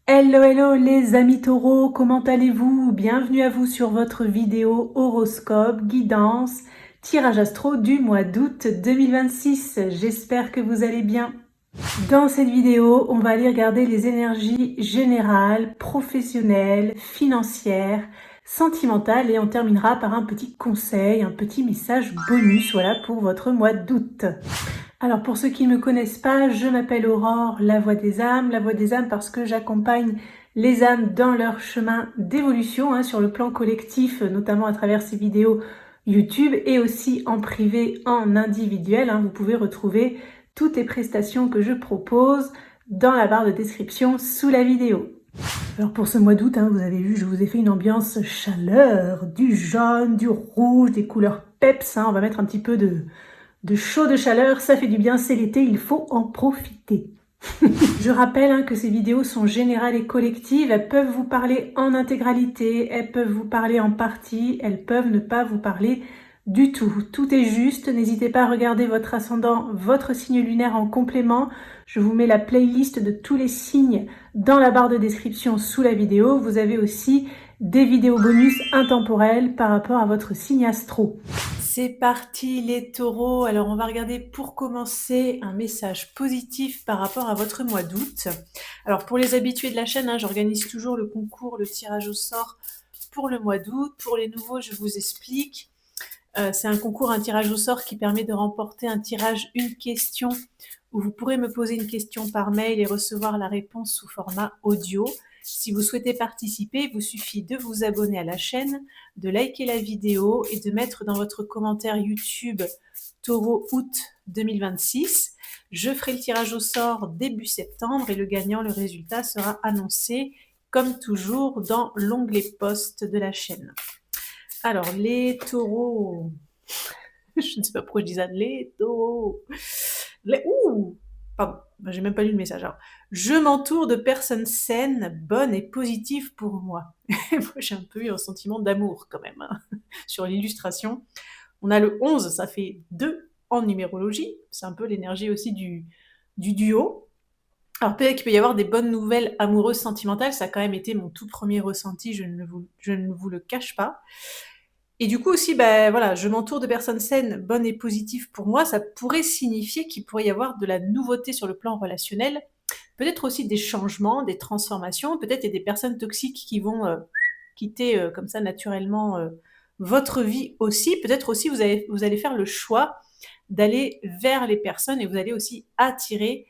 Hello, hello les amis taureaux, comment allez-vous? Bienvenue à vous sur votre vidéo horoscope, guidance, tirage astro du mois d'août 2026. J'espère que vous allez bien. Dans cette vidéo, on va aller regarder les énergies générales, professionnelles, financières, sentimentales et on terminera par un petit conseil, un petit message bonus, voilà, pour votre mois d'août. Alors pour ceux qui ne me connaissent pas, je m'appelle Aurore, la voix des âmes parce que j'accompagne les âmes dans leur chemin d'évolution sur le plan collectif, notamment à travers ces vidéos YouTube et aussi en privé, en individuel. Vous pouvez retrouver toutes les prestations que je propose dans la barre de description sous la vidéo. Alors pour ce mois d'août, vous avez vu, je vous ai fait une ambiance chaleur, du jaune, du rouge, des couleurs peps. On va mettre un petit peu de chaud, de chaleur, ça fait du bien, c'est l'été, il faut en profiter. Je rappelle que ces vidéos sont générales et collectives, elles peuvent vous parler en intégralité, elles peuvent vous parler en partie, elles peuvent ne pas vous parler du tout. Tout est juste, n'hésitez pas à regarder votre ascendant, votre signe lunaire en complément. Je vous mets la playlist de tous les signes dans la barre de description sous la vidéo. Vous avez aussi des vidéos bonus intemporelles par rapport à votre signe astro. C'est parti les taureaux, alors on va regarder pour commencer un message positif par rapport à votre mois d'août. Alors pour les habitués de la chaîne, j'organise toujours le concours, le tirage au sort pour le mois d'août. Pour les nouveaux, je vous explique. C'est un concours, un tirage au sort qui permet de remporter un tirage, une question, où vous pourrez me poser une question par mail et recevoir la réponse sous format audio. Si vous souhaitez participer, il vous suffit de vous abonner à la chaîne, de liker la vidéo et de mettre dans votre commentaire YouTube Taureau août 2026. Je ferai le tirage au sort début septembre et le gagnant, le résultat sera annoncé comme toujours dans l'onglet post de la chaîne. Alors, les taureaux. Je ne sais pas pourquoi je dis ça. Les taureaux. Ouh, pardon, j'ai même pas lu le message. Alors, je m'entoure de personnes saines, bonnes et positives pour moi. Moi, j'ai un peu eu un sentiment d'amour quand même sur l'illustration. On a le 11, ça fait 2 en numérologie. C'est un peu l'énergie aussi du duo. Alors peut-être qu'il peut y avoir des bonnes nouvelles amoureuses sentimentales. Ça a quand même été mon tout premier ressenti, je ne vous le cache pas. Et du coup aussi, voilà, je m'entoure de personnes saines, bonnes et positives pour moi. Ça pourrait signifier qu'il pourrait y avoir de la nouveauté sur le plan relationnel, peut-être aussi des changements, des transformations, peut-être il y a des personnes toxiques qui vont quitter comme ça naturellement votre vie aussi. Peut-être aussi vous allez faire le choix d'aller vers les personnes et vous allez aussi attirer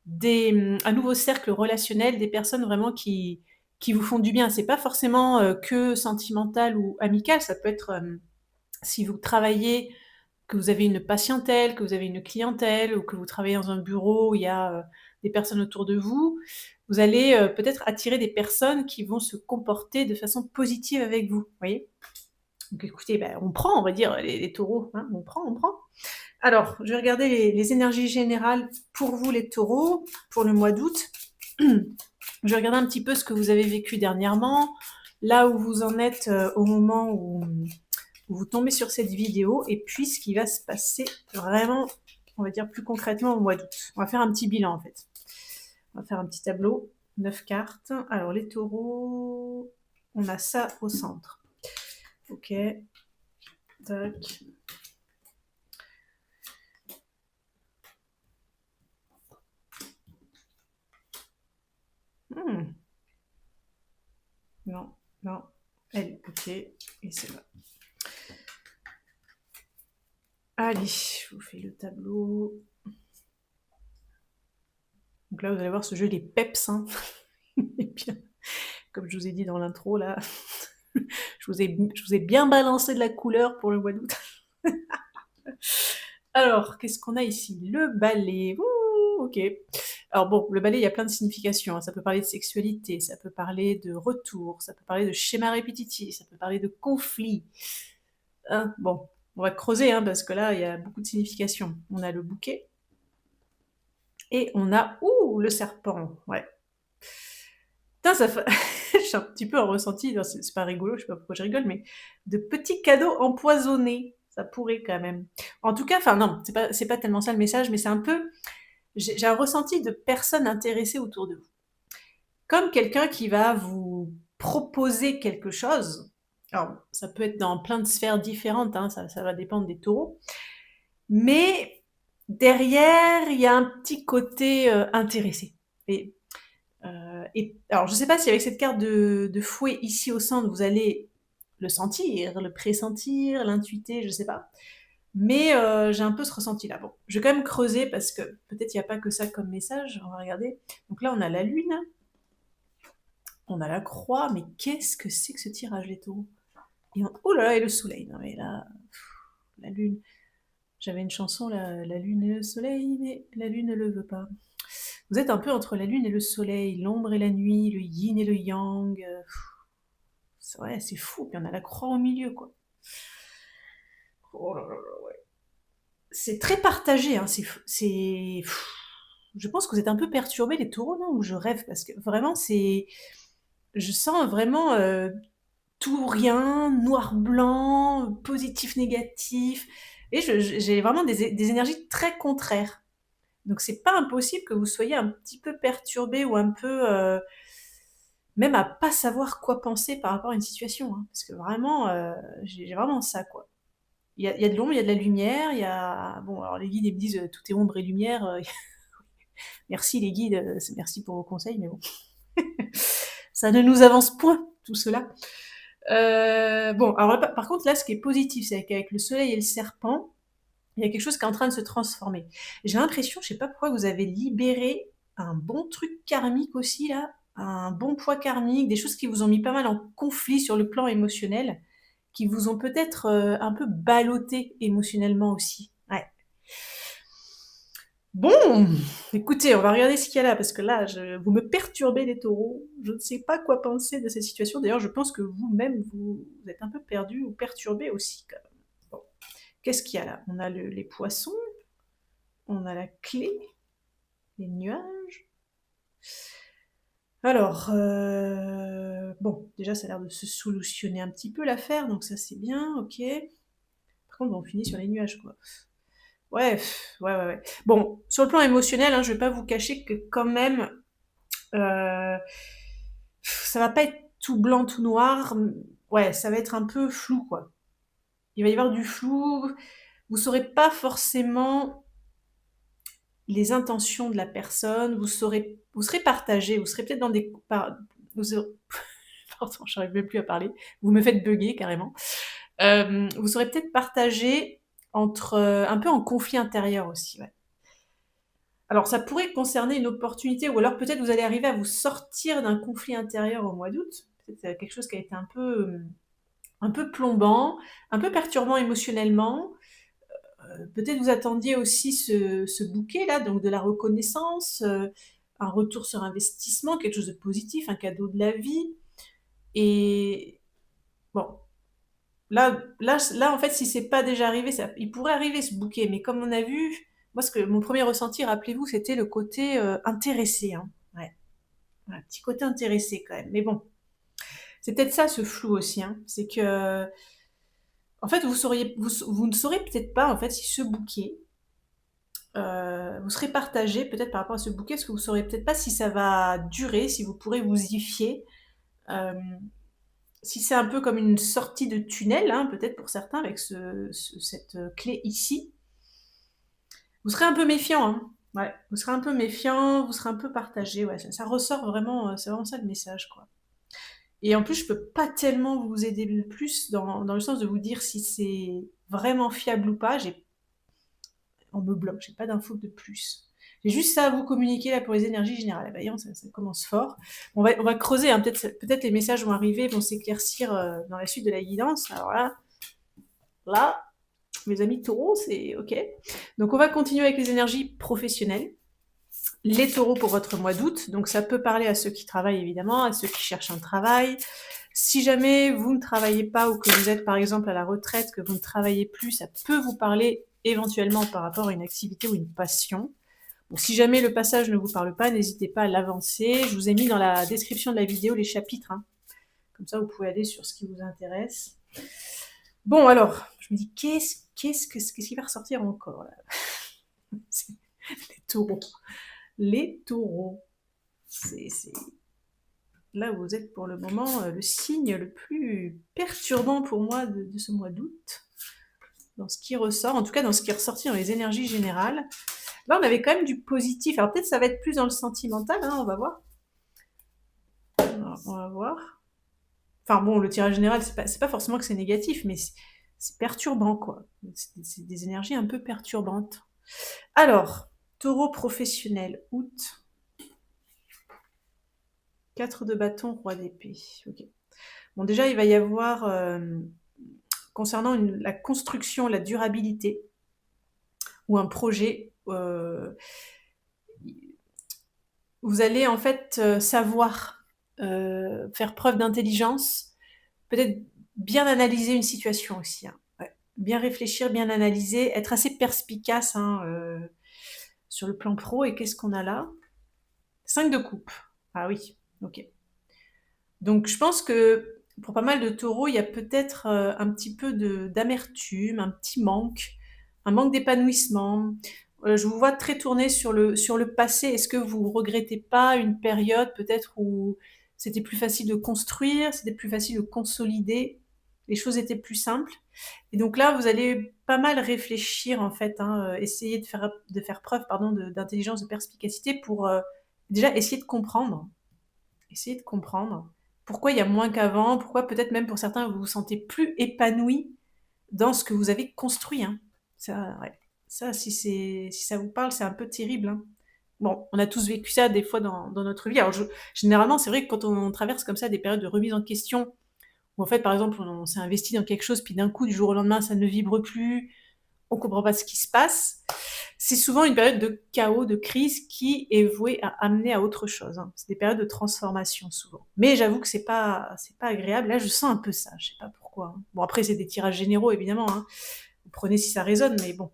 un nouveau cercle relationnel, des personnes vraiment qui vous font du bien. C'est pas forcément que sentimental ou amical, ça peut être si vous travaillez, que vous avez une patientèle, que vous avez une clientèle ou que vous travaillez dans un bureau où il y a des personnes autour de vous, vous allez peut-être attirer des personnes qui vont se comporter de façon positive avec vous, voyez? Donc écoutez, on prend, on va dire, les taureaux, on prend, on prend. Alors, je vais regarder les énergies générales pour vous les taureaux, pour le mois d'août. Je vais regarder un petit peu ce que vous avez vécu dernièrement, là où vous en êtes au moment où vous tombez sur cette vidéo, et puis ce qui va se passer vraiment, on va dire plus concrètement au mois d'août. On va faire un petit bilan en fait. On va faire un petit tableau, 9 cartes. Alors les taureaux, on a ça au centre. Ok, tac. Non, non, elle, ok, et c'est là. Allez, je vous fais le tableau. Donc là, vous allez voir, ce jeu, il est peps. Et bien, comme je vous ai dit dans l'intro, là, je vous ai bien balancé de la couleur pour le mois d'août. Alors, qu'est-ce qu'on a ici? Le balai. Ouh, ok. Alors bon, le balai, il y a plein de significations. Ça peut parler de sexualité, ça peut parler de retour, ça peut parler de schéma répétitif, ça peut parler de conflit. Bon, on va creuser, parce que là, il y a beaucoup de significations. On a le bouquet. Et on a, le serpent, ouais. Putain, ça fait... J'ai un petit peu un ressenti, c'est pas rigolo, je sais pas pourquoi je rigole, mais de petits cadeaux empoisonnés, ça pourrait quand même. En tout cas, enfin non, c'est pas tellement ça le message, mais c'est un peu... J'ai un ressenti de personnes intéressées autour de vous. comme quelqu'un qui va vous proposer quelque chose. Alors, ça peut être dans plein de sphères différentes, hein, ça va dépendre des taureaux. Mais derrière, il y a un petit côté intéressé. Et, alors, je ne sais pas si avec cette carte de fouet ici au centre, vous allez le sentir, le pressentir, l'intuiter, je ne sais pas. Mais j'ai un peu ce ressenti-là. Bon, je vais quand même creuser parce que peut-être il n'y a pas que ça comme message. On va regarder. Donc là, on a la lune, on a la croix, mais qu'est-ce que c'est que ce tirage, les taureaux? Oh là là, et le soleil. Non mais là, la lune. J'avais une chanson, la lune et le soleil, mais la lune ne le veut pas. Vous êtes un peu entre la lune et le soleil, l'ombre et la nuit, le yin et le yang. Ouais, c'est fou, puis on a la croix au milieu, quoi. Oh là là là, ouais. C'est très partagé, hein, je pense que vous êtes un peu perturbés, les taureaux, non? Ou je rêve, parce que vraiment, je sens vraiment tout ou rien, noir-blanc, positif, négatif. Et j'ai vraiment des énergies très contraires. Donc c'est pas impossible que vous soyez un petit peu perturbé ou un peu même à pas savoir quoi penser par rapport à une situation, hein, parce que vraiment, j'ai vraiment ça, quoi. Il y a de l'ombre, il y a de la lumière, il y a bon, alors les guides, ils me disent, «Tout est ombre et lumière», merci les guides, merci pour vos conseils, mais bon, ça ne nous avance point tout cela. Bon, alors là, par contre, là, ce qui est positif, c'est qu'avec le soleil et le serpent, il y a quelque chose qui est en train de se transformer. J'ai l'impression, je sais pas pourquoi, vous avez libéré un bon truc karmique aussi là, un bon poids karmique, des choses qui vous ont mis pas mal en conflit sur le plan émotionnel, qui vous ont peut-être un peu ballotté émotionnellement aussi. Ouais. Bon, écoutez, on va regarder ce qu'il y a là, parce que là, vous me perturbez les taureaux. Je ne sais pas quoi penser de cette situation. D'ailleurs, je pense que vous-même, vous êtes un peu perdu ou perturbé aussi, quand même. Bon. Qu'est-ce qu'il y a là? On a les poissons, on a la clé, les nuages. Alors, bon, déjà, ça a l'air de se solutionner un petit peu l'affaire, donc ça c'est bien, ok. Par contre, on finit sur les nuages, quoi. Ouais, ouais. Bon, sur le plan émotionnel, hein, je vais pas vous cacher que quand même, ça va pas être tout blanc, tout noir. Ouais, ça va être un peu flou, quoi. Il va y avoir du flou. Vous saurez pas forcément les intentions de la personne. Vous serez partagé. Vous serez peut-être dans des... Pardon, j'arrive même plus à parler. Vous me faites bugger carrément. Vous serez peut-être partagé entre un peu en conflit intérieur aussi. Ouais. Alors ça pourrait concerner une opportunité, ou alors peut-être vous allez arriver à vous sortir d'un conflit intérieur au mois d'août. Peut-être quelque chose qui a été un peu plombant, un peu perturbant émotionnellement. Peut-être vous attendiez aussi ce bouquet là, donc de la reconnaissance, un retour sur investissement, quelque chose de positif, un cadeau de la vie. Et bon, là, en fait, si c'est pas déjà arrivé, il pourrait arriver ce bouquet, mais comme on a vu, moi, mon premier ressenti, rappelez-vous, c'était le côté intéressé, hein. Ouais, un petit côté intéressé quand même. Mais bon, c'est peut-être ça, ce flou aussi, hein. C'est que, en fait, vous ne saurez peut-être pas, en fait, si ce bouquet, vous serez partagé peut-être par rapport à ce bouquet, parce que vous saurez peut-être pas si ça va durer, si vous pourrez vous y fier. Euh, Si c'est un peu comme une sortie de tunnel, hein, peut-être pour certains, avec cette clé ici, vous serez un peu méfiant. Hein. Ouais, vous serez un peu méfiant, vous serez un peu partagé. Ouais, ça ressort vraiment, c'est vraiment ça le message, quoi. Et en plus, je peux pas tellement vous aider le plus dans le sens de vous dire si c'est vraiment fiable ou pas. On me bloque, j'ai pas d'infos de plus. J'ai juste ça à vous communiquer là pour les énergies générales. Voyons, ça commence fort. On va creuser, hein. Peut-être les messages vont arriver, vont s'éclaircir dans la suite de la guidance. Alors là, mes amis taureaux, c'est ok. Donc on va continuer avec les énergies professionnelles. Les taureaux pour votre mois d'août, donc ça peut parler à ceux qui travaillent évidemment, à ceux qui cherchent un travail. Si jamais vous ne travaillez pas ou que vous êtes par exemple à la retraite, que vous ne travaillez plus, ça peut vous parler éventuellement par rapport à une activité ou une passion. Bon, si jamais le passage ne vous parle pas, n'hésitez pas à l'avancer. Je vous ai mis dans la description de la vidéo les chapitres. Hein. Comme ça, vous pouvez aller sur ce qui vous intéresse. Bon, alors, je me dis, qu'est-ce qui va ressortir encore là? Les taureaux. Les taureaux. là où vous êtes pour le moment, le signe le plus perturbant pour moi de ce mois d'août, dans ce qui ressort, en tout cas dans ce qui est ressorti dans les énergies générales. Là, on avait quand même du positif. Alors peut-être ça va être plus dans le sentimental, hein, on va voir. On va voir. Enfin bon, le tirage général, c'est pas forcément que c'est négatif, mais c'est perturbant, quoi. C'est des énergies un peu perturbantes. Alors, taureau professionnel, août. 4 de bâton, roi d'épée. Ok. Bon, déjà, il va y avoir, concernant la construction, la durabilité, ou un projet, vous allez en fait savoir faire preuve d'intelligence, peut-être bien analyser une situation aussi, hein. Ouais. Bien réfléchir, bien analyser, être assez perspicace, hein, sur le plan pro. Et qu'est-ce qu'on a là? 5 de coupe. Ah oui, ok. Donc je pense que pour pas mal de taureaux, il y a peut-être un petit peu d'amertume, un petit manque, un manque d'épanouissement. Je vous vois très tourné sur le passé. Est-ce que vous regrettez pas une période peut-être où c'était plus facile de construire, c'était plus facile de consolider, les choses étaient plus simples? Et donc là, vous allez pas mal réfléchir en fait, hein, essayer de faire preuve, pardon, d'intelligence, de perspicacité pour déjà essayer de comprendre. Essayer de comprendre pourquoi il y a moins qu'avant, pourquoi peut-être même pour certains vous vous sentez plus épanoui dans ce que vous avez construit, hein. Ça, ouais. Ça, si ça vous parle, c'est un peu terrible, hein. Bon, on a tous vécu ça des fois dans notre vie. Alors généralement, c'est vrai que quand on traverse comme ça des périodes de remise en question, où en fait, par exemple, on s'est investi dans quelque chose, puis d'un coup, du jour au lendemain, ça ne vibre plus, on comprend pas ce qui se passe. C'est souvent une période de chaos, de crise qui est vouée à amener à autre chose, hein. C'est des périodes de transformation souvent. Mais j'avoue que c'est pas agréable. Là, je sens un peu ça, je sais pas pourquoi, hein. Bon, après, c'est des tirages généraux, évidemment, hein. Vous prenez si ça résonne, mais bon.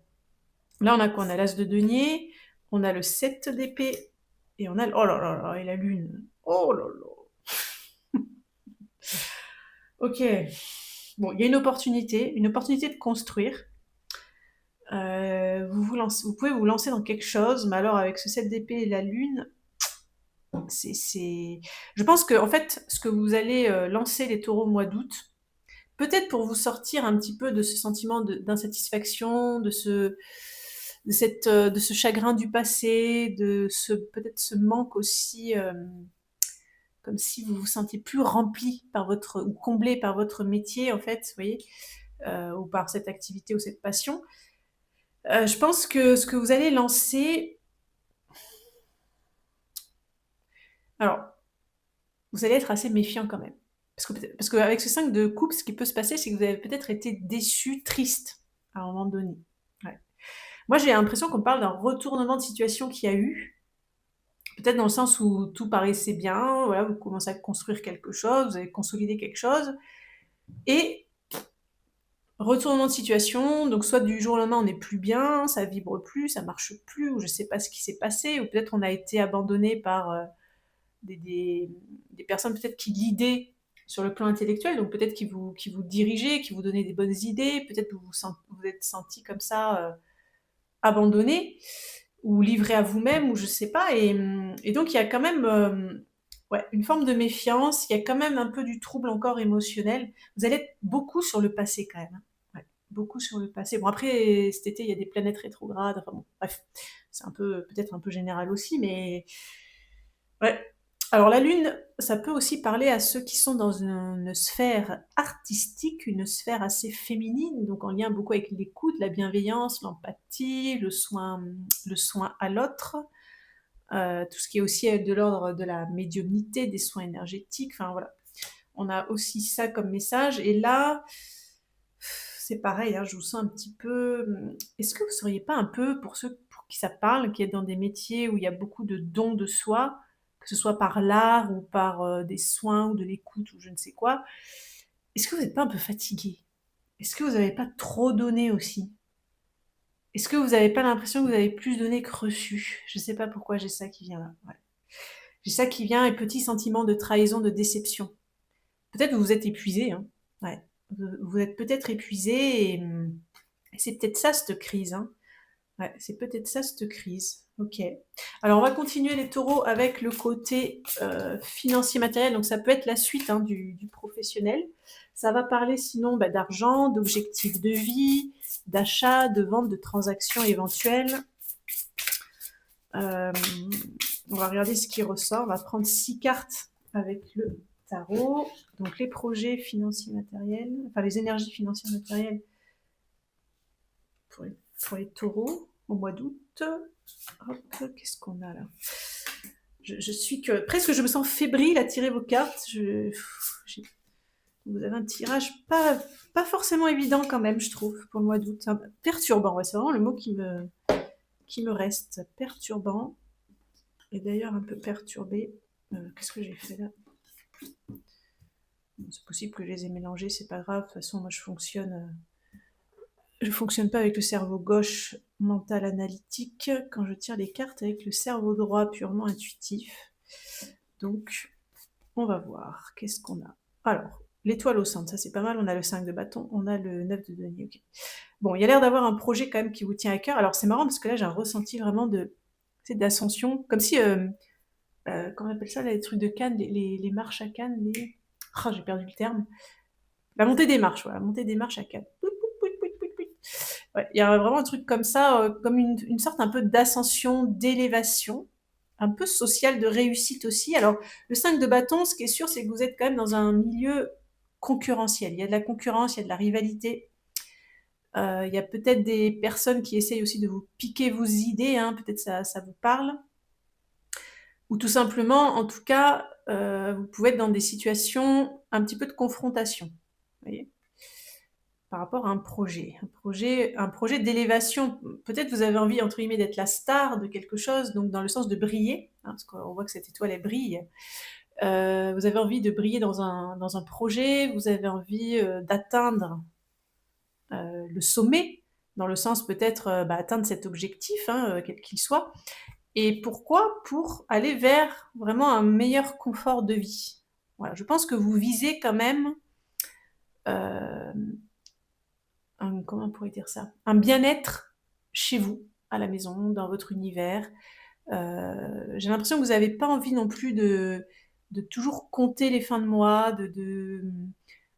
Là, on a quoi? On a l'as de denier, on a le 7 d'épée, et on a oh là là là, et la lune. Oh là là. Ok. Bon, il y a une opportunité de construire. Vous pouvez vous lancer dans quelque chose, mais alors avec ce 7 d'épée et la lune, je pense que en fait, ce que vous allez lancer les taureaux au mois d'août, peut-être pour vous sortir un petit peu de ce sentiment d'insatisfaction, de ce chagrin du passé, peut-être ce manque aussi, comme si vous vous sentiez plus rempli ou comblé par votre métier, en fait, vous voyez, ou par cette activité ou cette passion. Je pense que ce que vous allez lancer, alors, vous allez être assez méfiant quand même. Parce qu'avec ce 5 de coupe, ce qui peut se passer, c'est que vous avez peut-être été déçu, triste, à un moment donné. Ouais. Moi, j'ai l'impression qu'on parle d'un retournement de situation qu'il y a eu, peut-être dans le sens où tout paraissait bien, voilà, vous commencez à construire quelque chose, vous avez consolidé quelque chose, et retournement de situation, donc soit du jour au lendemain on n'est plus bien, ça vibre plus, ça marche plus, ou je sais pas ce qui s'est passé, ou peut-être on a été abandonné par des personnes peut-être qui guidaient sur le plan intellectuel, donc peut-être qui vous dirigeaient, qui vous donnaient des bonnes idées, peut-être que vous êtes senti comme ça abandonné, ou livré à vous-même, ou je sais pas, et donc il y a quand même ouais, une forme de méfiance, il y a quand même un peu du trouble encore émotionnel. Vous allez être beaucoup sur le passé quand même, hein. Ouais, beaucoup sur le passé. Bon, après, cet été, il y a des planètes rétrogrades, enfin bon, bref, c'est peut-être un peu général aussi, mais ouais. Alors la lune, ça peut aussi parler à ceux qui sont dans une sphère artistique, une sphère assez féminine, donc en lien beaucoup avec l'écoute, la bienveillance, l'empathie, le soin à l'autre, tout ce qui est aussi de l'ordre de la médiumnité, des soins énergétiques, enfin voilà. On a aussi ça comme message. Et là, c'est pareil, hein, je vous sens un petit peu. Est-ce que vous ne seriez pas un peu, pour ceux pour qui ça parle, qui est dans des métiers où il y a beaucoup de dons de soi, que ce soit par l'art ou par des soins ou de l'écoute ou je ne sais quoi, est-ce que vous n'êtes pas un peu fatigué? Est-ce que vous n'avez pas trop donné aussi? Est-ce que vous n'avez pas l'impression que vous avez plus donné que reçu? Je ne sais pas pourquoi j'ai ça qui vient là. Ouais. J'ai ça qui vient, et petit sentiment de trahison, de déception. Peut-être que vous êtes épuisé, hein. Ouais. Vous êtes peut-être épuisé, et c'est peut-être ça cette crise, hein. Ouais, c'est peut-être ça cette crise. Ok. Alors, on va continuer les taureaux avec le côté financier matériel. Donc, ça peut être la suite hein, du professionnel. Ça va parler sinon d'argent, d'objectifs de vie, d'achat, de vente, de transactions éventuelles. On va regarder ce qui ressort. On va prendre 6 cartes avec le tarot. Donc, les projets financiers matériels, enfin les énergies financières matérielles pour les taureaux au mois d'août. Hop, qu'est-ce qu'on a là? Je suis que presque je me sens fébrile à tirer vos cartes. Vous avez un tirage pas forcément évident quand même, je trouve, pour le mois d'août. Perturbant, ouais, c'est vraiment le mot qui me reste. Perturbant. Et d'ailleurs un peu perturbé. Qu'est-ce que j'ai fait là? C'est possible que je les ai mélangés, c'est pas grave. De toute façon, moi je fonctionne pas avec le cerveau gauche mental analytique quand je tire les cartes avec le cerveau droit purement intuitif. Donc, on va voir. Qu'est-ce qu'on a? Alors, l'étoile au centre, ça c'est pas mal. On a le 5 de bâton, on a le 9 de denier. Okay. Bon, il y a l'air d'avoir un projet quand même qui vous tient à cœur. Alors, c'est marrant parce que là, j'ai un ressenti vraiment d'ascension. Comme si, comment on appelle ça, les trucs de Cannes, les marches à Cannes, Oh, j'ai perdu le terme. La montée des marches, voilà, la montée des marches à Cannes. Ouais, il y a vraiment un truc comme ça, comme une sorte un peu d'ascension, d'élévation, un peu sociale, de réussite aussi. Alors, le 5 de bâton, ce qui est sûr, c'est que vous êtes quand même dans un milieu concurrentiel. Il y a de la concurrence, il y a de la rivalité. Il y a peut-être des personnes qui essayent aussi de vous piquer vos idées, hein, peut-être ça vous parle. Ou tout simplement, en tout cas, vous pouvez être dans des situations un petit peu de confrontation. Vous voyez, par rapport à un projet d'élévation. Peut-être vous avez envie, entre guillemets, d'être la star de quelque chose, donc dans le sens de briller, hein, parce qu'on voit que cette étoile, elle brille. Vous avez envie de briller dans un projet, vous avez envie d'atteindre le sommet, dans le sens peut-être atteindre cet objectif, hein, quel qu'il soit. Et pourquoi? Pour aller vers vraiment un meilleur confort de vie. Voilà, je pense que vous visez quand même comment on pourrait dire ça? Un bien-être chez vous, à la maison, dans votre univers. J'ai l'impression que vous n'avez pas envie non plus de toujours compter les fins de mois,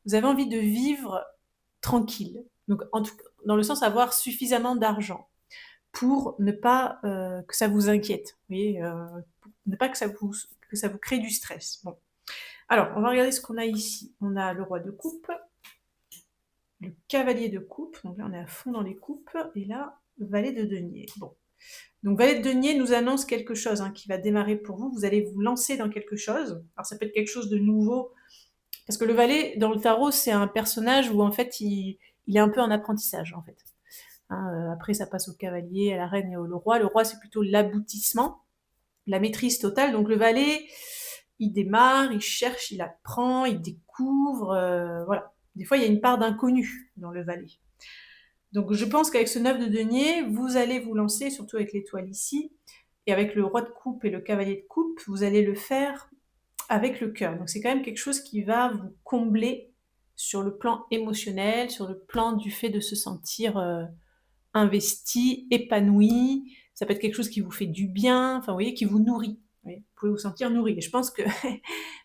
vous avez envie de vivre tranquille. Donc, en tout cas, dans le sens avoir suffisamment d'argent pour ne pas que ça vous inquiète, vous voyez, pour ne pas que ça vous crée du stress. Bon. Alors, on va regarder ce qu'on a ici. On a le roi de coupe, le cavalier de coupe, donc là on est à fond dans les coupes, et là, le valet de denier. Bon. Donc, valet de denier nous annonce quelque chose hein, qui va démarrer pour vous. Vous allez vous lancer dans quelque chose. Alors, ça peut être quelque chose de nouveau, parce que le valet, dans le tarot, c'est un personnage où, en fait, il est un peu en apprentissage, en fait. Hein, après, ça passe au cavalier, à la reine et au roi. Le roi, c'est plutôt l'aboutissement, la maîtrise totale. Donc, le valet, il démarre, il cherche, il apprend, il découvre, voilà. Des fois, il y a une part d'inconnu dans le valet. Donc, je pense qu'avec ce 9 de denier, vous allez vous lancer, surtout avec l'étoile ici, et avec le roi de coupe et le cavalier de coupe, vous allez le faire avec le cœur. Donc, c'est quand même quelque chose qui va vous combler sur le plan émotionnel, sur le plan du fait de se sentir investi, épanoui. Ça peut être quelque chose qui vous fait du bien, enfin, vous voyez, qui vous nourrit. Vous pouvez vous sentir nourri. Et je pense que,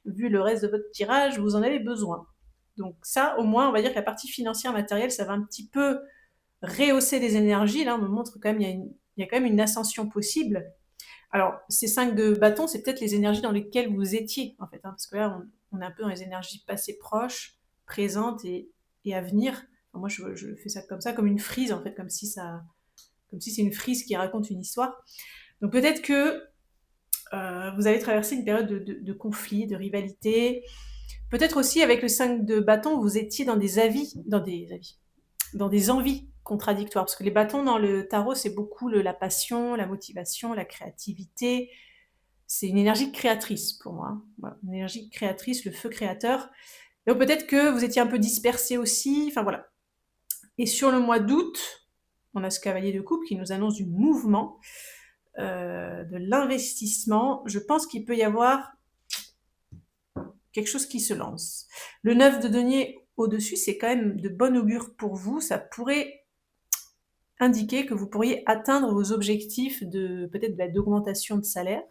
vu le reste de votre tirage, vous en avez besoin. Donc ça, au moins, on va dire que la partie financière, matérielle, ça va un petit peu rehausser les énergies. Là, on me montre quand même, il y a quand même une ascension possible. Alors, ces 5 de bâton, c'est peut-être les énergies dans lesquelles vous étiez, en fait. Hein, parce que là, on est un peu dans les énergies passées proches, présentes et à venir. Enfin, moi, je fais ça, comme une frise, en fait, comme si c'est une frise qui raconte une histoire. Donc peut-être que vous allez traverser une période de conflit, de rivalité. Peut-être aussi avec le 5 de bâton, vous étiez dans des envies contradictoires. Parce que les bâtons dans le tarot, c'est beaucoup la passion, la motivation, la créativité. C'est une énergie créatrice pour moi. Hein. Voilà, une énergie créatrice, le feu créateur. Donc peut-être que vous étiez un peu dispersé aussi. Enfin voilà. Et sur le mois d'août, on a ce cavalier de coupe qui nous annonce du mouvement, de l'investissement. Je pense qu'il peut y avoir quelque chose qui se lance. Le 9 de denier au-dessus, c'est quand même de bon augure pour vous. Ça pourrait indiquer que vous pourriez atteindre vos objectifs de peut-être d'augmentation de salaire,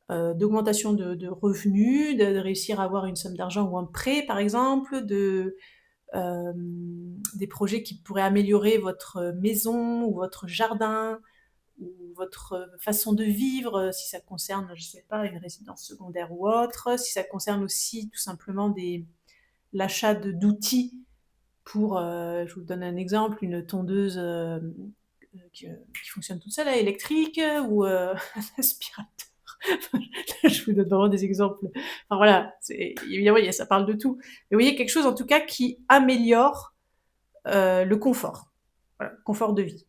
d'augmentation de revenus, de réussir à avoir une somme d'argent ou un prêt par exemple, des projets qui pourraient améliorer votre maison ou votre jardin ou votre façon de vivre, si ça concerne, je sais pas, une résidence secondaire ou autre, si ça concerne aussi tout simplement l'achat d'outils pour, je vous donne un exemple, une tondeuse, qui fonctionne toute seule, électrique, ou un aspirateur. Je vous donne vraiment des exemples. Enfin voilà, évidemment, ça parle de tout. Mais vous voyez, quelque chose en tout cas qui améliore le confort. Voilà, confort de vie.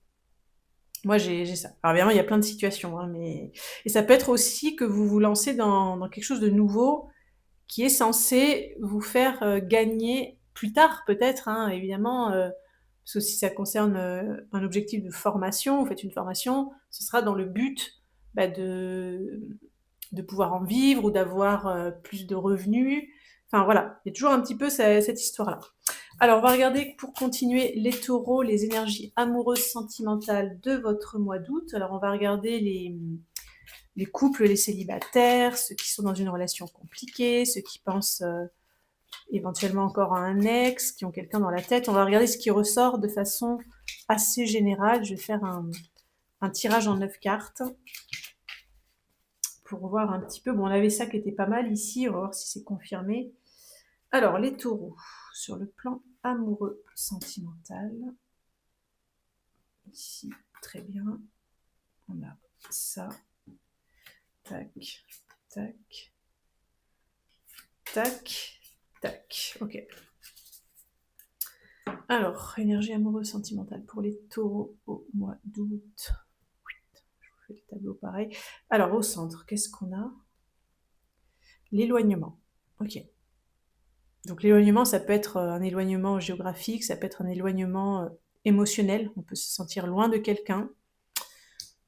Moi, j'ai ça. Alors évidemment, il y a plein de situations, hein, et ça peut être aussi que vous vous lancez dans quelque chose de nouveau qui est censé vous faire, gagner plus tard peut-être, hein, évidemment, parce que si ça concerne, un objectif de formation, vous faites une formation, ce sera dans le but, de pouvoir en vivre ou d'avoir, plus de revenus. Enfin voilà, il y a toujours un petit peu cette histoire-là. Alors, on va regarder pour continuer les taureaux, les énergies amoureuses sentimentales de votre mois d'août. Alors, on va regarder les couples, les célibataires, ceux qui sont dans une relation compliquée, ceux qui pensent éventuellement encore à un ex, qui ont quelqu'un dans la tête. On va regarder ce qui ressort de façon assez générale. Je vais faire un tirage en 9 cartes pour voir un petit peu. Bon, on avait ça qui était pas mal ici, on va voir si c'est confirmé. Alors, les taureaux, sur le plan amoureux sentimental, ici, très bien, on a ça, tac, tac, tac, tac, ok. Alors, énergie amoureuse sentimentale pour les taureaux au mois d'août. Je vous fais le tableau pareil. Alors, au centre, qu'est-ce qu'on a? L'éloignement, ok. Donc l'éloignement, ça peut être un éloignement géographique, ça peut être un éloignement émotionnel, on peut se sentir loin de quelqu'un.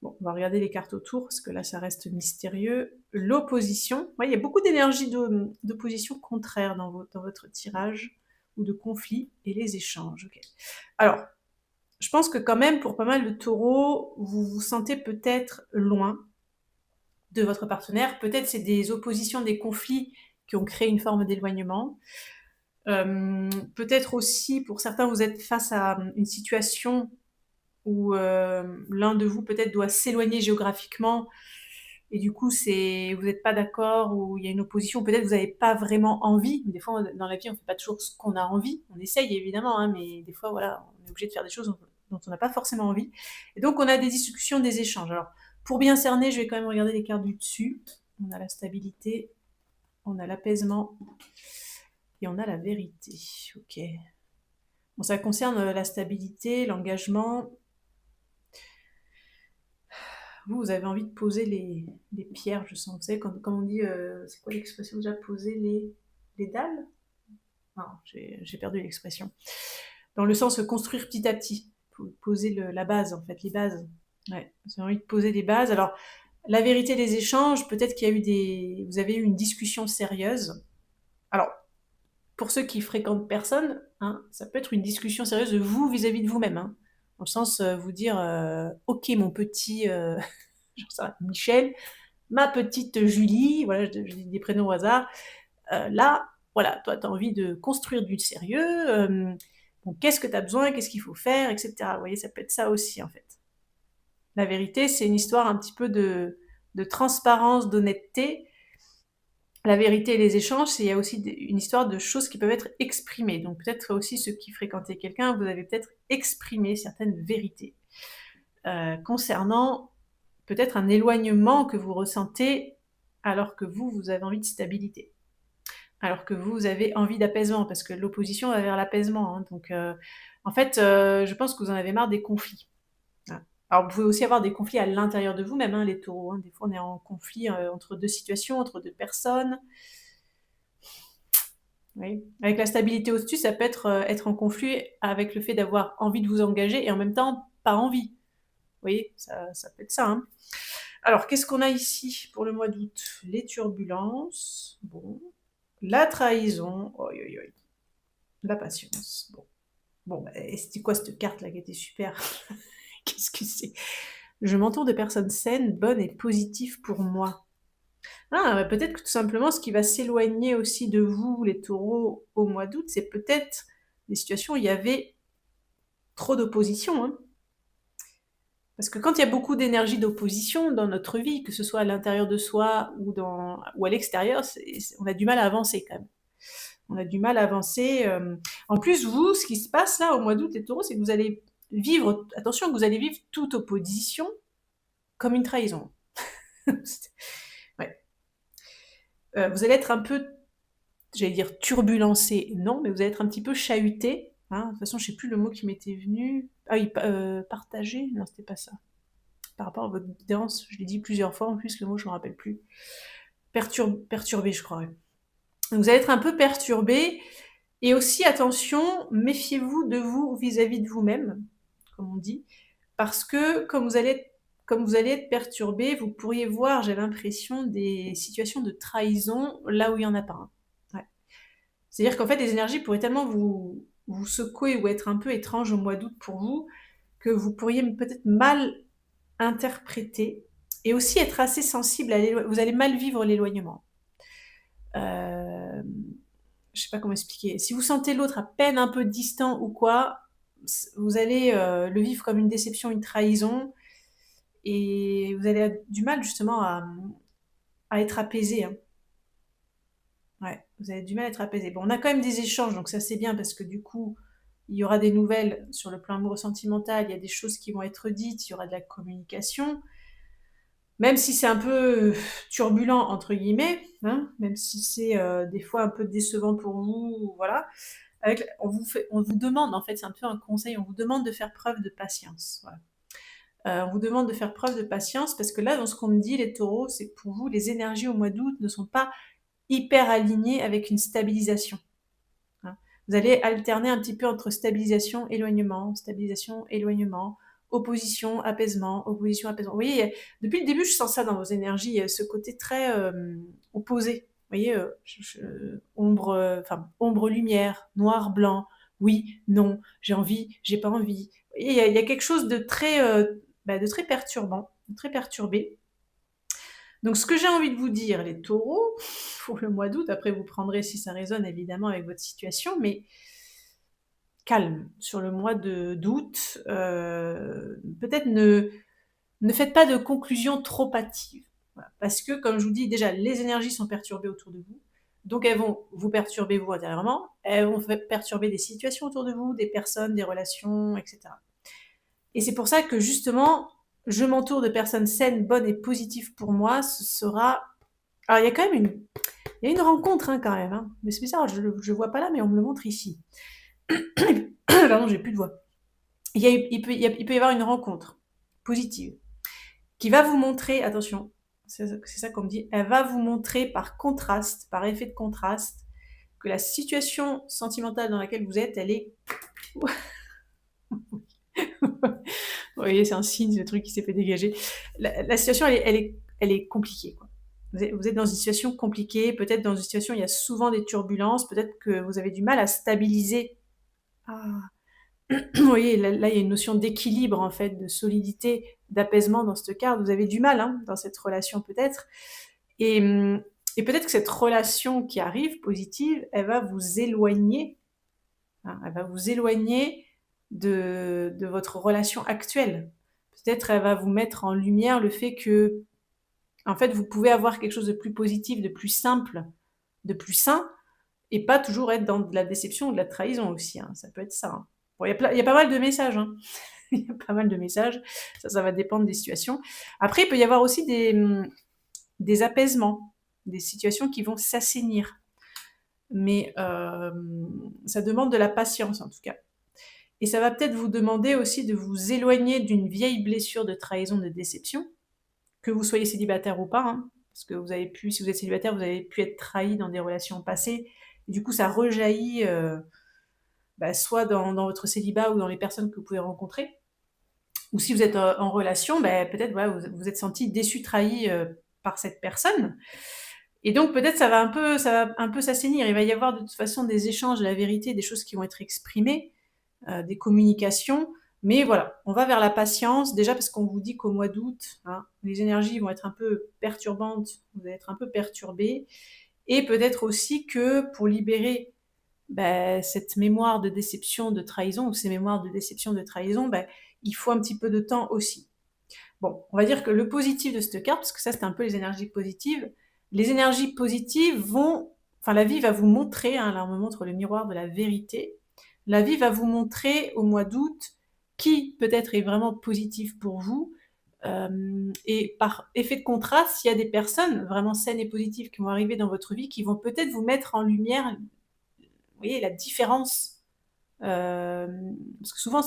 Bon, on va regarder les cartes autour, parce que là, ça reste mystérieux. L'opposition, ouais, il y a beaucoup d'énergie d'opposition contraire dans votre tirage, ou de conflit, et les échanges. Okay. Alors, je pense que quand même, pour pas mal de taureaux, vous vous sentez peut-être loin de votre partenaire. Peut-être c'est des oppositions, des conflits qui ont créé une forme d'éloignement. Peut-être aussi, pour certains, vous êtes face à une situation où l'un de vous peut-être doit s'éloigner géographiquement et du coup vous n'êtes pas d'accord, ou il y a une opposition, peut-être vous n'avez pas vraiment envie. Des fois dans la vie on fait pas toujours ce qu'on a envie, on essaye évidemment, hein, mais des fois voilà, on est obligé de faire des choses dont on n'a pas forcément envie, et donc on a des discussions, des échanges. Alors pour bien cerner, je vais quand même regarder les cartes du dessus. On a la stabilité, on a l'apaisement et on a la vérité. Ok. Bon, ça concerne la stabilité, l'engagement. Vous avez envie de poser les pierres, je sens. Vous savez, quand on dit, c'est quoi l'expression déjà, poser les dalles? Non, j'ai perdu l'expression. Dans le sens construire petit à petit, poser la base, en fait, les bases. Ouais, vous avez envie de poser des bases. Alors, la vérité des échanges, peut-être qu'il y a eu vous avez eu une discussion sérieuse. Alors, pour ceux qui fréquentent personne, hein, ça peut être une discussion sérieuse de vous vis-à-vis de vous-même. Hein, dans le sens, vous dire, ok, mon petit, genre ça, Michel, ma petite Julie, voilà, je dis des prénoms au hasard, là, voilà, toi, tu as envie de construire du sérieux, bon, qu'est-ce que tu as besoin, qu'est-ce qu'il faut faire, etc. Vous voyez, ça peut être ça aussi, en fait. La vérité, c'est une histoire un petit peu de transparence, d'honnêteté. La vérité et les échanges, il y a aussi une histoire de choses qui peuvent être exprimées. Donc peut-être aussi ceux qui fréquentez quelqu'un, vous avez peut-être exprimé certaines vérités concernant peut-être un éloignement que vous ressentez alors que vous avez envie de stabilité. Alors que vous avez envie d'apaisement, parce que l'opposition va vers l'apaisement. Hein. Donc en fait, je pense que vous en avez marre des conflits. Voilà. Alors, vous pouvez aussi avoir des conflits à l'intérieur de vous-même, hein, les taureaux. Hein. Des fois, on est en conflit entre deux situations, entre deux personnes. Oui. Avec la stabilité au-dessus, ça peut être en conflit avec le fait d'avoir envie de vous engager et en même temps, pas envie. Vous voyez, ça peut être ça. Hein. Alors, qu'est-ce qu'on a ici pour le mois d'août? Les turbulences, bon. La trahison, oi, oi, oi. La patience, bon. Bon, bah, et c'était quoi cette carte-là qui était super? Qu'est-ce que c'est? Je m'entoure de personnes saines, bonnes et positives pour moi. Ah, bah, peut-être que tout simplement ce qui va s'éloigner aussi de vous, les taureaux, au mois d'août, c'est peut-être des situations où il y avait trop d'opposition, hein. Parce que quand il y a beaucoup d'énergie d'opposition dans notre vie, que ce soit à l'intérieur de soi ou à l'extérieur, on a du mal à avancer quand même. On a du mal à avancer. En plus, vous, ce qui se passe là au mois d'août, les taureaux, c'est que vous allez vivre, attention, vous allez vivre toute opposition comme une trahison. Ouais. Vous allez être un peu, j'allais dire turbulencé, non, mais vous allez être un petit peu chahuté. Hein. De toute façon, je ne sais plus le mot qui m'était venu. Ah oui, partagé. Non, c'était pas ça. Par rapport à votre guidance, je l'ai dit plusieurs fois en plus, le mot je ne me rappelle plus. Perturbé, je crois. Ouais. Donc, vous allez être un peu perturbé. Et aussi, attention, méfiez-vous de vous vis-à-vis de vous-même, comme on dit, parce que comme vous allez être perturbé, vous pourriez voir, j'ai l'impression, des situations de trahison là où il n'y en a pas. Hein. Ouais. C'est-à-dire qu'en fait, les énergies pourraient tellement vous secouer ou être un peu étranges au mois d'août pour vous, que vous pourriez peut-être mal interpréter et aussi être assez sensible à l'éloignement. Vous allez mal vivre l'éloignement. Je sais pas comment expliquer. Si vous sentez l'autre à peine un peu distant ou quoi, vous allez le vivre comme une déception, une trahison, et vous allez avoir du mal justement à être apaisé. Hein. Ouais, vous avez du mal à être apaisé. Bon, on a quand même des échanges, donc ça c'est bien parce que du coup, il y aura des nouvelles sur le plan amoureux sentimental, il y a des choses qui vont être dites, il y aura de la communication. Même si c'est un peu turbulent entre guillemets, hein, même si c'est des fois un peu décevant pour vous, voilà. On vous demande, en fait, c'est un peu un conseil, on vous demande de faire preuve de patience. Voilà. On vous demande de faire preuve de patience parce que là, dans ce qu'on me dit, les taureaux, c'est que pour vous, les énergies au mois d'août ne sont pas hyper alignées avec une stabilisation. Hein. Vous allez alterner un petit peu entre stabilisation, éloignement, opposition, apaisement, opposition, apaisement. Vous voyez, depuis le début, je sens ça dans vos énergies, ce côté très opposé. Vous voyez, ombre, lumière, noir, blanc, oui, non, j'ai envie, j'ai pas envie. Il y a quelque chose de très perturbant, de très perturbé. Donc, ce que j'ai envie de vous dire, les taureaux, pour le mois d'août, après vous prendrez si ça résonne évidemment avec votre situation, mais calme sur le mois d'août. Peut-être ne faites pas de conclusions trop hâtives. Voilà. Parce que, comme je vous dis, déjà, les énergies sont perturbées autour de vous. Donc, elles vont vous perturber vous intérieurement. Elles vont perturber des situations autour de vous, des personnes, des relations, etc. Et c'est pour ça que, justement, je m'entoure de personnes saines, bonnes et positives pour moi. Ce sera... Alors, il y a quand même une rencontre, hein, quand même. Hein. Mais c'est bizarre, je ne vois pas là, mais on me le montre ici. Pardon, j'ai plus de voix. Il peut y avoir une rencontre positive qui va vous montrer, attention, c'est ça qu'on me dit, elle va vous montrer par contraste, par effet de contraste, que la situation sentimentale dans laquelle vous êtes, elle est... Vous voyez, c'est un signe, le truc qui s'est fait dégager. La situation, elle est compliquée. Quoi. Vous êtes dans une situation compliquée, peut-être dans une situation où il y a souvent des turbulences, peut-être que vous avez du mal à stabiliser. Ah. Vous voyez, là, il y a une notion d'équilibre, en fait, de solidité, d'apaisement dans cette carte. Vous avez du mal hein, dans cette relation, peut-être. Et, et peut-être que cette relation qui arrive, positive, elle va vous éloigner. Hein, elle va vous éloigner de votre relation actuelle. Peut-être elle va vous mettre en lumière le fait que, en fait, vous pouvez avoir quelque chose de plus positif, de plus simple, de plus sain, et pas toujours être dans de la déception ou de la trahison aussi. Hein. Ça peut être ça. Hein. Bon, il y a pas mal de messages. Hein. Il y a pas mal de messages. Ça va dépendre des situations. Après, il peut y avoir aussi des apaisements, des situations qui vont s'assainir. Mais ça demande de la patience, en tout cas. Et ça va peut-être vous demander aussi de vous éloigner d'une vieille blessure de trahison, de déception, que vous soyez célibataire ou pas. Hein, parce que si vous êtes célibataire, vous avez pu être trahi dans des relations passées. Et du coup, ça rejaillit soit dans votre célibat ou dans les personnes que vous pouvez rencontrer. Ou si vous êtes en relation, peut-être voilà, vous êtes senti déçu, trahi par cette personne. Et donc peut-être ça va un peu s'assainir. Il va y avoir de toute façon des échanges, de la vérité, des choses qui vont être exprimées. des communications. Mais voilà, on va vers la patience, déjà parce qu'on vous dit qu'au mois d'août, hein, les énergies vont être un peu perturbantes, vous allez être un peu perturbés, et peut-être aussi que pour libérer cette mémoire de déception, de trahison, ou ces mémoires de déception, de trahison, il faut un petit peu de temps aussi. Bon, on va dire que le positif de cette carte, parce que ça c'est un peu les énergies positives vont, enfin la vie va vous montrer, hein, là on me montre le miroir de la vérité, la vie va vous montrer au mois d'août qui peut-être est vraiment positif pour vous, et par effet de contraste, il y a des personnes vraiment saines et positives qui vont arriver dans votre vie, qui vont peut-être vous mettre en lumière, vous voyez, la différence. Parce que souvent,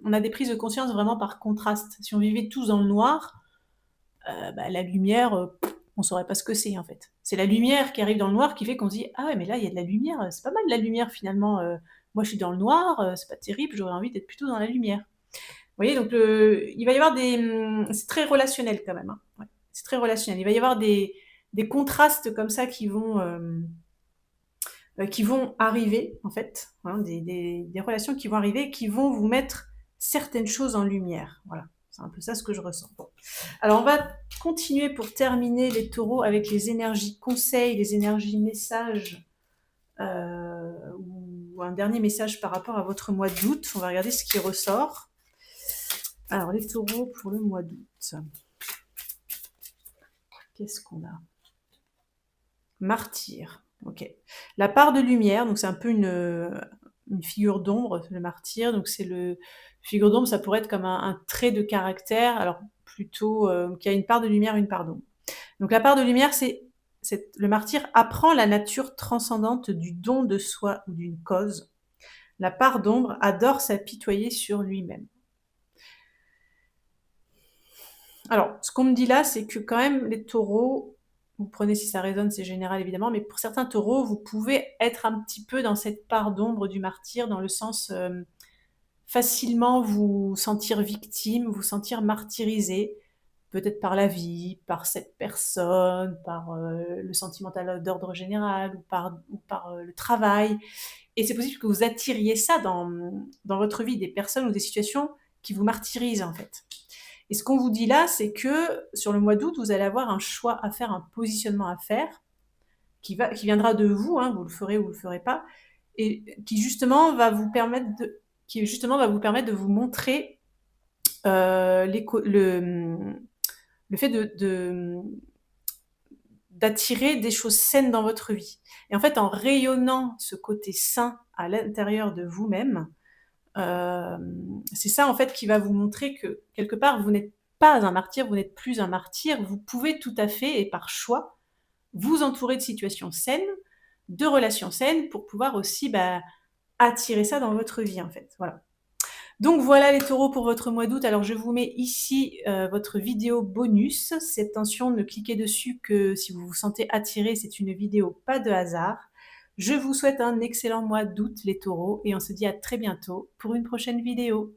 on a des prises de conscience vraiment par contraste. Si on vivait tous dans le noir, la lumière, on saurait pas ce que c'est en fait. C'est la lumière qui arrive dans le noir qui fait qu'on se dit: «Ah ouais, mais là, il y a de la lumière, c'est pas mal la lumière finalement, moi je suis dans le noir, c'est pas terrible, j'aurais envie d'être plutôt dans la lumière». Vous voyez? Donc il va y avoir c'est très relationnel quand même, hein. Ouais, c'est très relationnel. Il va y avoir des contrastes comme ça qui vont arriver en fait, hein, des relations qui vont arriver, qui vont vous mettre certaines choses en lumière. Voilà, c'est un peu ça ce que je ressens. Bon. Alors on va continuer pour terminer les taureaux avec les énergies conseils, les énergies messages, ou un dernier message par rapport à votre mois d'août. On va regarder ce qui ressort. Alors les taureaux pour le mois d'août. Qu'est-ce qu'on a? Martyr. Ok. La part de lumière, donc c'est un peu une figure d'ombre, le martyr. Donc c'est le figure d'ombre, ça pourrait être comme un trait de caractère, alors plutôt qui a une part de lumière, une part d'ombre. Donc la part de lumière, le martyr apprend la nature transcendante du don de soi ou d'une cause. La part d'ombre adore s'apitoyer sur lui-même. Alors, ce qu'on me dit là, c'est que quand même les taureaux, vous prenez si ça résonne, c'est général évidemment, mais pour certains taureaux, vous pouvez être un petit peu dans cette part d'ombre du martyr, dans le sens facilement vous sentir victime, vous sentir martyrisé, peut-être par la vie, par cette personne, par le sentimental d'ordre général, ou par le travail. Et c'est possible que vous attiriez ça dans votre vie, des personnes ou des situations qui vous martyrisent en fait. Et ce qu'on vous dit là, c'est que sur le mois d'août, vous allez avoir un choix à faire, un positionnement à faire, qui viendra de vous, hein, vous le ferez ou vous le ferez pas, et qui justement va vous permettre de vous montrer le fait d'attirer des choses saines dans votre vie. Et en fait, en rayonnant ce côté sain à l'intérieur de vous-même, c'est ça en fait qui va vous montrer que quelque part vous n'êtes pas un martyr, vous n'êtes plus un martyr, vous pouvez tout à fait et par choix vous entourer de situations saines, de relations saines pour pouvoir aussi attirer ça dans votre vie en fait. Voilà. Donc voilà les taureaux pour votre mois d'août. Alors je vous mets ici votre vidéo bonus. Cette attention, ne cliquez dessus que si vous vous sentez attiré, c'est une vidéo pas de hasard. Je vous souhaite un excellent mois d'août les taureaux et on se dit à très bientôt pour une prochaine vidéo.